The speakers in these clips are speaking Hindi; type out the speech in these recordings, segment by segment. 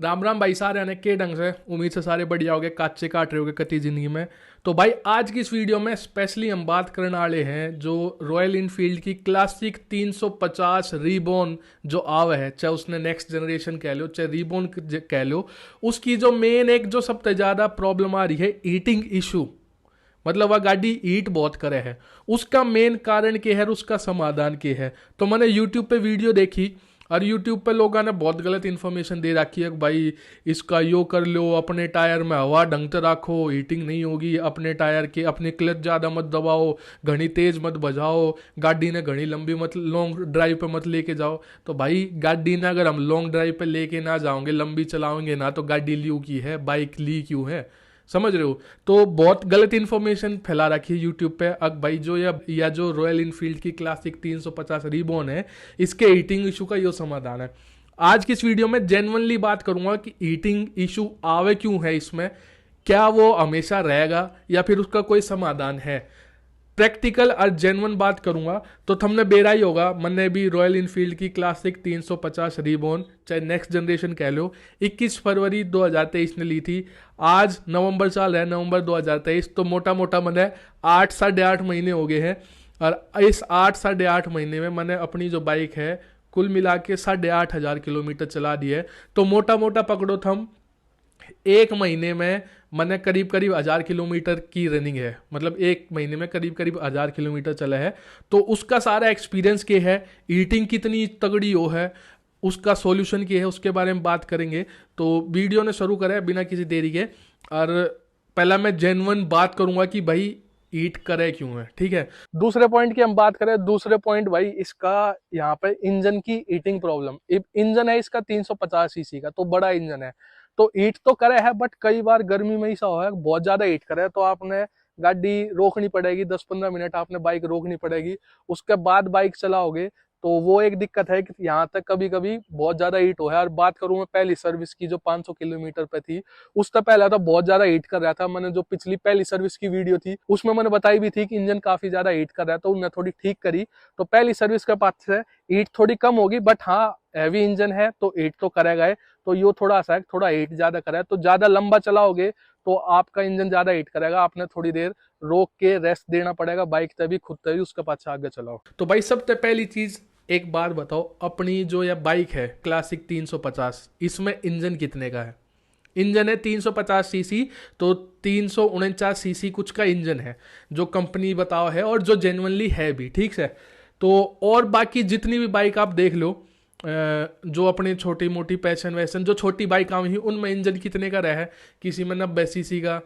राम राम भाई, सारे आने के ढंग से। उम्मीद से सारे बढ़िया हो गए, काचे काट रहे हो कति जिंदगी में। तो भाई आज की इस वीडियो में स्पेशली हम बात करने वाले हैं जो रॉयल इनफील्ड की क्लासिक 350 रीबॉर्न जो आव है, चाहे उसने नेक्स्ट जनरेशन कह लो चाहे रीबॉर्न कह लो, उसकी जो मेन एक जो सबसे ज़्यादा प्रॉब्लम आ रही है ईटिंग इशू। मतलब वह गाड़ी ईट बहुत करे है, उसका मेन कारण क्या है और उसका समाधान क्या है। तो मैंने यूट्यूब पे वीडियो देखी और यूट्यूब पे लोगों ने बहुत गलत इन्फॉर्मेशन दे रखी है कि भाई इसका यो कर लो, अपने टायर में हवा ढंग से रखो, हीटिंग नहीं होगी, अपने टायर के अपने क्लच ज़्यादा मत दबाओ, घनी तेज मत बजाओ, गाड़ी ने घनी लंबी मत लॉन्ग ड्राइव पे मत लेके जाओ। तो भाई गाड़ी ने अगर हम लॉन्ग ड्राइव पे लेके ना जाओगे, लंबी चलाओगे ना, तो गाड़ी ल्यू की है, बाइक ली क्यों है, समझ रहे हो। तो बहुत गलत इन्फॉर्मेशन फैला रखी है यूट्यूब पे। अब भाई जो या जो रॉयल इनफील्ड की क्लासिक 350 रीबॉर्न है, इसके हीटिंग इशू का ये समाधान है। आज की इस वीडियो में जेन्युइनली बात करूंगा कि हीटिंग इशू आवे क्यों है इसमें, क्या वो हमेशा रहेगा या फिर उसका कोई समाधान है। प्रैक्टिकल और जेन्युइन बात करूंगा तो तुमने बेरा ही होगा, मैंने भी रॉयल इनफील्ड की क्लासिक 350 रीबॉर्न चाहे नेक्स्ट जनरेशन कह लो 21 फरवरी 2023 ने ली थी। आज नवंबर चल रहा है, नवंबर 2023, तो मोटा मोटा मैंने 8 साढ़े 8 महीने हो गए हैं। और इस 8 साढ़े 8 महीने में मैंने अपनी जो बाइक है कुल मिला के 8,500 किलोमीटर चला दी है। तो मोटा मोटा पकड़ो थम, एक महीने में मैंने करीब करीब 1,000 किलोमीटर की रनिंग है, मतलब एक महीने में करीब करीब 1,000 किलोमीटर चला है। तो उसका सारा एक्सपीरियंस क्या है, ईटिंग कितनी तगड़ी हो है, उसका सॉल्यूशन क्या है, उसके बारे में बात करेंगे। तो वीडियो ने शुरू करें बिना किसी देरी के। और पहला मैं जेन्युइन बात करूंगा कि भाई ईट करे क्यों है, ठीक है। दूसरे पॉइंट की हम बात करें, दूसरे पॉइंट भाई इसका यहाँ पे इंजन की ईटिंग प्रॉब्लम। इंजन है इसका 350 सीसी का, तो बड़ा इंजन है, तो ईट तो करे है, बट कई बार गर्मी में ऐसा हो है बहुत ज्यादा ईट करे तो आपने गाड़ी रोकनी पड़ेगी, 10-15 मिनट आपने बाइक रोकनी पड़ेगी, उसके बाद बाइक चलाओगे। तो वो एक दिक्कत है कि यहाँ तक कभी कभी बहुत ज्यादा हीट हो है। और बात करूं मैं पहली सर्विस की जो 500 किलोमीटर पे थी, उससे पहले तो बहुत ज्यादा हीट कर रहा था। मैंने जो पिछली पहली सर्विस की वीडियो थी उसमें मैंने बताई भी थी कि इंजन काफी ज्यादा हीट कर रहा है, तो उन्हें थोड़ी ठीक करी। तो पहली सर्विस के बाद से हीट थोड़ी कम होगी, बट हाँ हैवी इंजन है तो हीट तो करेगा है। तो यो थोड़ा सा है, थोड़ा हीट ज्यादा करे तो ज्यादा लंबा चलाओगे तो आपका इंजन ज्यादा हीट करेगा, आपने थोड़ी देर रोक के रेस्ट देना पड़ेगा बाइक तभी खुद तभी, उसके पास आगे चलाओ। तो भाई सबसे पहली चीज एक बात बताओ, अपनी जो यह बाइक है क्लासिक 350, इसमें इंजन कितने का है। इंजन है 350 सीसी, तो 349 सीसी कुछ का इंजन है जो कंपनी बताओ है और जो जेन्युइनली है भी, ठीक है। तो और बाकी जितनी भी बाइक आप देख लो, जो अपनी छोटी मोटी पैशन वैसन जो छोटी बाइक आई हुई उनमें इंजन कितने का रहा है, किसी में 90 सीसी का,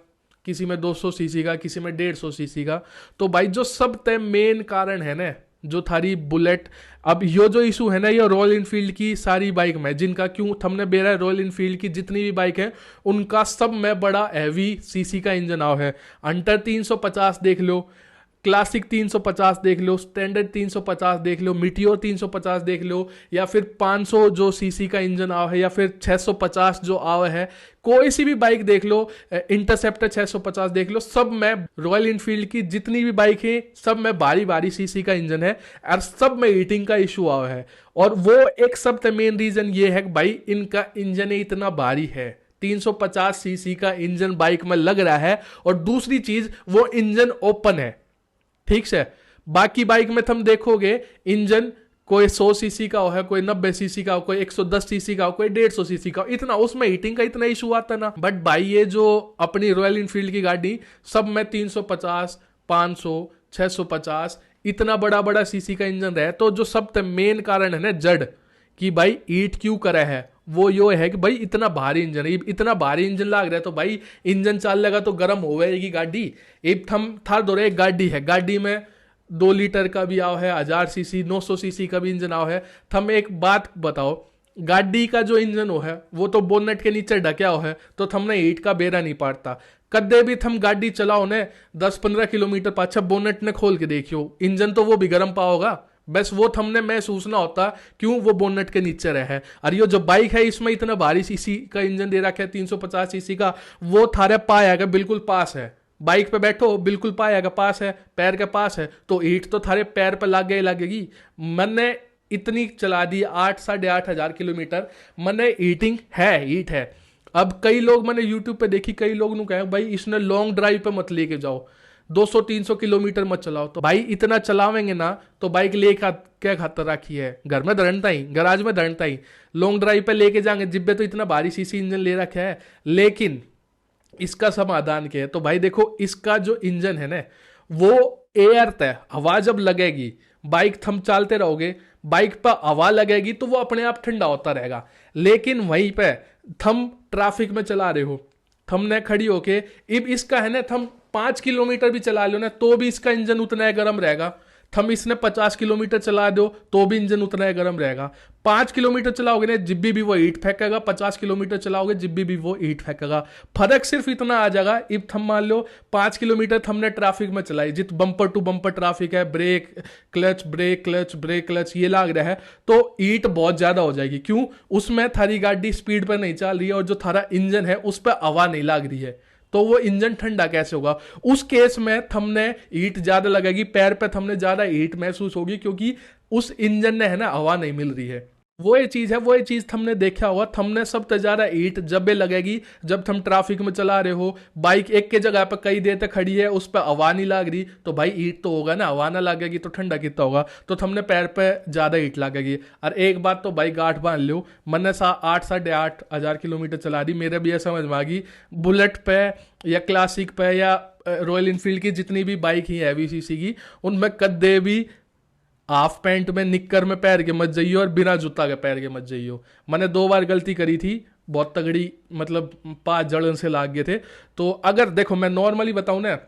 किसी में 200 सीसी का, किसी में 150 सीसी का। तो भाई जो सब तय मेन कारण है ना, जो थारी बुलेट, अब यो जो इशू है ना, ये रॉयल इनफील्ड की सारी बाइक में जिनका क्यों थमने बेरा है, रॉयल इनफील्ड की जितनी भी बाइक है उनका सब में बड़ा हैवी सीसी का इंजन आओ है। अंटर 350 देख लो, क्लासिक 350 देख लो, स्टैंडर्ड 350 देख लो, मीटियोर 350 देख लो, या फिर 500 जो सीसी का इंजन आवा है, या फिर 650 जो आवा है, कोई सी भी बाइक देख लो, इंटरसेप्टर 650 देख लो, सब में रॉयल इनफील्ड की जितनी भी बाइक है सब में भारी भारी सीसी का इंजन है और सब में हीटिंग का इशू आवा है। और वो एक सबसे मेन रीजन ये है कि भाई इनका इंजन इतना भारी है, 350 सीसी का इंजन बाइक में लग रहा है, और दूसरी चीज वो इंजन ओपन है, ठीक है। बाकी बाइक में तुम देखोगे इंजन कोई 100 सीसी का हो है, कोई 90 सीसी का हो, कोई 110 सीसी का हो, कोई 150 सीसी का हो, इतना उसमें हीटिंग का इतना इशू आता ना। बट भाई ये जो अपनी रॉयल इनफील्ड की गाड़ी सब में 350, 500, 650 इतना बड़ा बड़ा सीसी का इंजन रहे, तो जो सब मेन कारण है ना जड़ कि भाई हीट क्यों करे है, वो यो है कि भाई इतना भारी इंजन है, इतना भारी इंजन लग रहा है तो भाई इंजन चल लेगा तो गर्म होगी गाड़ी। एक थम थार दो एक गाड़ी है, गाड़ी में 2 लीटर का भी आओ है, 1000 सीसी 900 सीसी का भी इंजन आओ है। थम एक बात बताओ, गाड़ी का जो इंजन हो है वो तो बोनेट के नीचे ढक्या हो है, तो थमने हीट का बेरा नहीं पाड़ता। कदे भी थम गाड़ी चलाओ ने 10-15 किलोमीटर पाछा बोनेट ने खोल के देखियो, इंजन तो वो भी गर्म पाओगा, बस वो थमने महसूस ना होता क्यों, वो बोनेट के नीचे रहे। और ये जो बाइक है इसमें इतना भारी सीसी का इंजन दे रखा है 350 सीसी का, वो थारे पाया बिल्कुल पास है, बाइक पे बैठो बिल्कुल पाया पास है, पैर के पास है, तो ईट तो थारे पैर पे लगेगी। मैंने इतनी चला दी 8-8,500 किलोमीटर, मैंने हीट है। अब कई लोग मैंने यूट्यूब पे देखी, कई लोग ने कहा भाई इसने लॉन्ग ड्राइव पे मत लेके जाओ, 200-300 किलोमीटर मत चलाओ। तो भाई इतना चलावेंगे ना तो बाइक ले क्या खातर रखी है, घर में दड़नता ही, गराज में दड़नता ही, लॉन्ग ड्राइव पे लेके जाएंगे जिब्बे तो इतना भारी सीसी इंजन ले रखा है। लेकिन इसका समाधान क्या है, तो भाई देखो इसका जो इंजन है ना वो एयर है, हवा जब लगेगी बाइक थम चलते रहोगे, बाइक पर हवा लगेगी तो वो अपने आप ठंडा होता रहेगा। लेकिन वहीं पे थम ट्रैफिक में चला रहे हो, थमने खड़ी होके, अब इसका है ना थम 5 किलोमीटर भी चला लो ना तो भी इसका इंजन उतना ही गर्म रहेगा। थम इसने 50 किलोमीटर चला दो तो भी इंजन उतना ही गर्म रहेगा। 5 किलोमीटर चलाओगे ना जिब्बी भी वो हीट फेंकेगा, 50 किलोमीटर चलाओगे जिब्बी भी वो हीट फेंकेगा। फर्क सिर्फ इतना आ जाएगा, इब थम मान लो 5 किलोमीटर थमने ट्रैफिक में चलाई, जित बम्पर टू बम्पर ट्रैफिक है, break clutch brake clutch brake clutch ये लाग रहा है तो हीट बहुत ज्यादा हो जाएगी। क्यों? उसमें थारी गाड़ी स्पीड पर नहीं चल रही है और जो थारा इंजन है उस पर हवा नहीं लाग रही है, तो वो इंजन ठंडा कैसे होगा? उस केस में थमने हीट ज्यादा लगेगी, पैर पे थमने ज्यादा हीट महसूस होगी क्योंकि उस इंजन ने है ना हवा नहीं मिल रही है। वो ये चीज है, वो ये चीज थमने देखा होगा, थमने सबसे ज्यादा हीट जब भी लगेगी जब थम ट्रैफिक में चला रहे हो, बाइक एक के जगह पर कई देर तक खड़ी है, उस पर हवा नहीं लग रही, तो भाई हीट तो होगा ना, हवा ना लगेगी तो ठंडा कितना होगा, तो थमने पैर पे ज्यादा हीट लगेगी। और एक बात तो भाई गांठ बांध लो, मैंने 8-8,500 किलोमीटर चला दी, मेरे भी ऐसा समझ में आ गई, बुलेट पे या क्लासिक पे या रॉयल इनफील्ड की जितनी भी बाइक ही हैवी सीसी की, उनमें कद्दे भी हाफ पैंट में निक्कर में पैर के मत जाइयो और बिना जूता के पैर के मत जाइयो। मैंने 2 बार गलती करी थी, बहुत तगड़ी, मतलब 5 जलन से लाग गए थे। तो अगर देखो मैं नॉर्मली बताऊं ना,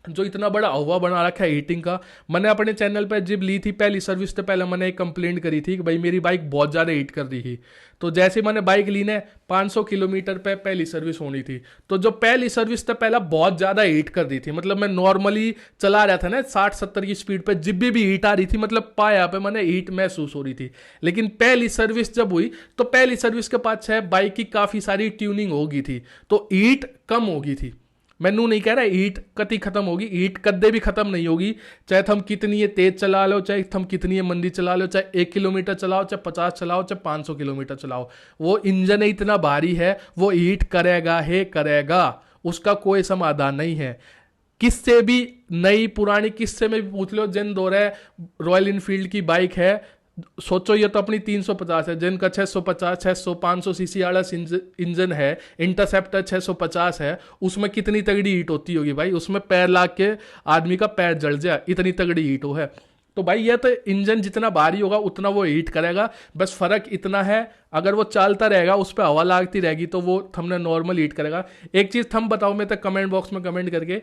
जो इतना बड़ा हवा बना रखा है हीटिंग का, मैंने अपने चैनल पे जब ली थी पहली सर्विस से पहले मैंने एक कंप्लेंट करी थी कि भाई मेरी बाइक बहुत ज़्यादा हीट कर रही थी। तो जैसे मैंने बाइक ली ने 500 किलोमीटर पे पहली सर्विस होनी थी, तो जो पहली सर्विस से पहला बहुत ज़्यादा हीट कर रही थी, मतलब मैं नॉर्मली चला रहा था ना 60-70 की स्पीड पे, जब भी हीट आ रही थी, मतलब पाया पे मैंने हीट महसूस हो रही थी। लेकिन पहली सर्विस जब हुई तो पहली सर्विस के पास बाइक की काफ़ी सारी ट्यूनिंग हो गई थी, तो हीट कम हो गई थी। मैनू नहीं कह रहा हीट कति खत्म होगी, हीट कदे भी खत्म नहीं होगी, चाहे थम कितनी ये तेज चला लो, चाहे थम कितनी ये मंदी चला लो, चाहे 1 किलोमीटर चलाओ, चाहे 50 चलाओ, चाहे 500 किलोमीटर चलाओ, वो इंजन इतना भारी है, वो हीट करेगा है करेगा, उसका कोई समाधान नहीं है। किससे भी नई पुरानी किससे में भी पूछ लो, जिन दो रहे रॉयल इनफील्ड की बाइक है, सोचो ये तो अपनी 350 है, जिनका 650 600 500 सीसी वाला इंजन है, इंटरसेप्टर 650 है, उसमें कितनी तगड़ी हीट होती होगी भाई, उसमें पैर लाग के आदमी का पैर जल जाए, इतनी तगड़ी हीट हो है। तो भाई ये तो इंजन जितना भारी होगा उतना वो हीट करेगा, बस फर्क इतना है अगर वो चलता रहेगा उस पर हवा लागती रहेगी तो वो थमने नॉर्मल हीट करेगा। एक चीज़ थम बताओ मैं तो कमेंट बॉक्स में कमेंट करके,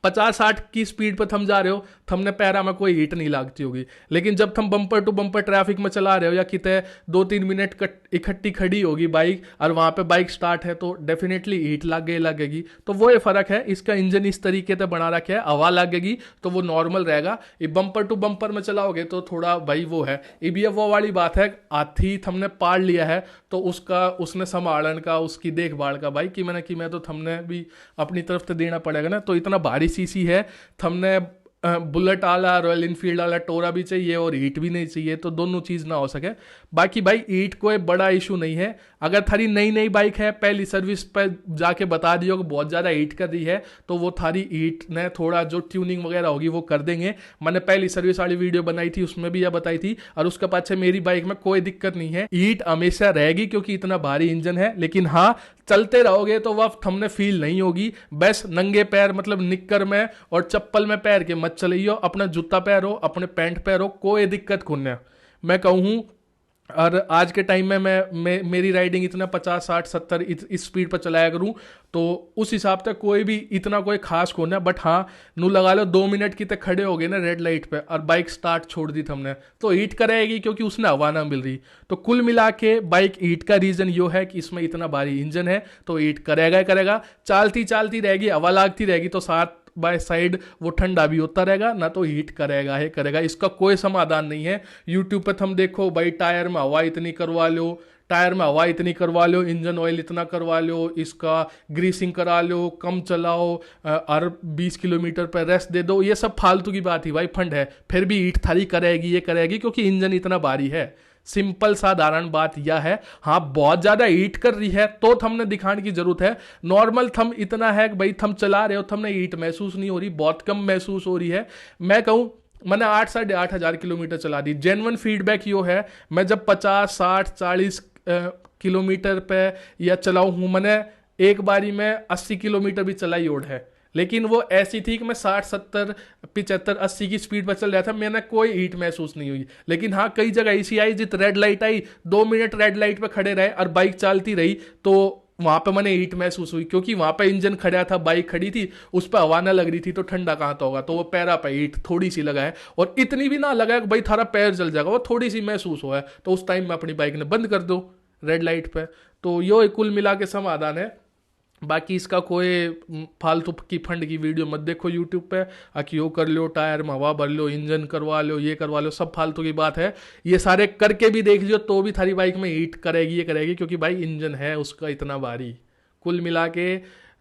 50-60 की स्पीड पर थम जा रहे हो, थमने पैरा में कोई हीट नहीं लगती होगी, लेकिन जब थम बम्पर टू बम्पर ट्रैफिक में चला रहे हो या कितने 2-3 मिनट इकट्ठी खड़ी होगी बाइक और वहां पे बाइक स्टार्ट है तो डेफिनेटली हीट लगेगी। तो वो ये फर्क है, इसका इंजन इस तरीके से बना रखा है, हवा लगेगी तो वो नॉर्मल रहेगा, ये बम्पर टू बम्पर में चलाओगे तो थोड़ा भाई वो है। ये वो वाली बात है, हाथी थमने पाड़ लिया है तो उसका उसने संभालन का, उसकी देखभाल का भाई कि मैं तो थमने भी अपनी तरफ से देना पड़ेगा ना। तो इतना भारी सीसी है, थमने बुलेट वाला रॉयल इनफील्ड वाला टोरा भी चाहिए और हीट भी नहीं चाहिए, तो दोनों चीज़ ना हो सके। बाकी भाई हीट कोई बड़ा इशू नहीं है, अगर थारी नई नई बाइक है पहली सर्विस पर जाके बता दियो कि बहुत ज़्यादा हीट कर रही है तो वो थारी हीट ने थोड़ा जो ट्यूनिंग वगैरह होगी वो कर देंगे। मैंने पहली सर्विस वाली वीडियो बनाई थी उसमें भी यह बताई थी, और उसके पाछे मेरी बाइक में कोई दिक्कत नहीं है, हीट हमेशा रहेगी क्योंकि इतना भारी इंजन है। लेकिन हाँ, चलते रहोगे तो वह थमने फील नहीं होगी, बस नंगे पैर मतलब निक्कर में और चप्पल में पैर के मत चलियो, अपना जूता पहनो, अपने पैंट पहनो, कोई दिक्कत खुन्ने मैं कहूँ। और आज के टाइम में मेरी राइडिंग इतना 50-60-70 इस स्पीड पर चलाया करूँ तो उस हिसाब से कोई भी इतना कोई खास कौन है। बट हाँ, नू लगा लो 2 मिनट की तक खड़े हो गए ना रेड लाइट पे और बाइक स्टार्ट छोड़ दी हमने तो हीट करेगी क्योंकि उसने हवा ना मिल रही। तो कुल मिला के बाइक हीट का रीज़न यो है कि इसमें इतना भारी इंजन है तो हीट करेगा ही करेगा, चलती रहेगी, हवा लागती रहेगी तो साथ बाय साइड वो ठंडा भी होता रहेगा, ना तो हीट करेगा ही करेगा। इसका कोई समाधान नहीं है। यूट्यूब पर हम देखो भाई टायर में हवा इतनी करवा लो, टायर में हवा इतनी करवा लो, इंजन ऑयल इतना करवा लो, इसका ग्रीसिंग करा लो, कम चलाओ, हर 20 किलोमीटर पर रेस्ट दे दो, ये सब फालतू की बात ही भाई, फंड है। फिर भी हीट थारी करेगी, ये करेगी क्योंकि इंजन इतना भारी है। सिंपल साधारण बात यह है। हाँ बहुत ज्यादा हीट कर रही है तो थमने दिखाने की जरूरत है। नॉर्मल थम इतना है कि भाई थम चला रहे हो, थमने हीट महसूस नहीं हो रही, बहुत कम महसूस हो रही है। मैं कहूँ मैंने 8 से 8,500 किलोमीटर चला दी। जेन्युइन फीडबैक यो है, मैं जब 50 60 40 किलोमीटर पे या चलाऊ हूँ, मैंने एक बारी में 80 किलोमीटर भी चलाई ओढ़ है, लेकिन वो ऐसी थी कि मैं 60 70 75 80 की स्पीड पर चल रहा था, मैंने कोई हीट महसूस नहीं हुई। लेकिन हाँ कई जगह ऐसी आई जित रेड लाइट आई, 2 मिनट रेड लाइट पे खड़े रहे और बाइक चलती रही, तो वहां पे मैंने हीट महसूस हुई, क्योंकि वहां पे इंजन खड़ा था, बाइक खड़ी थी, उस पर हवा ना लग रही थी, तो ठंडा कहाँ तो होगा। तो वो पैरा पे हीट थोड़ी सी लगा है, और इतनी भी ना लगा है कि भाई थारा पैर जल जाएगा, वो थोड़ी सी महसूस हुआ है। तो उस टाइम में अपनी बाइक ने बंद कर दो रेड लाइट पे। तो यो कुल मिला के समाधान है। बाकी इसका कोई फालतू की फंड की वीडियो मत देखो यूट्यूब पे, आकि यो कर लो, टायर में हवा भर लो, इंजन करवा लो, ये करवा लो, सब फालतू की बात है। ये सारे करके भी देख लियो तो भी थारी बाइक में हीट करेगी, ये करेगी, क्योंकि भाई इंजन है उसका इतना भारी। कुल मिला के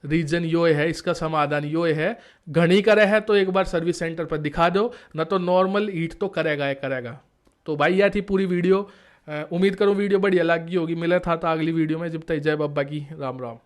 रीजन यो है, इसका समाधान यो है। घनी करे है तो एक बार सर्विस सेंटर पर दिखा दो, ना तो नॉर्मल हीट तो करेगा ही करेगा। तो भाई यह थी पूरी वीडियो। उम्मीद करूँ वीडियो बढ़िया लगी होगी। मिला था अगली वीडियो में, जब तक जय बाबा की, राम राम।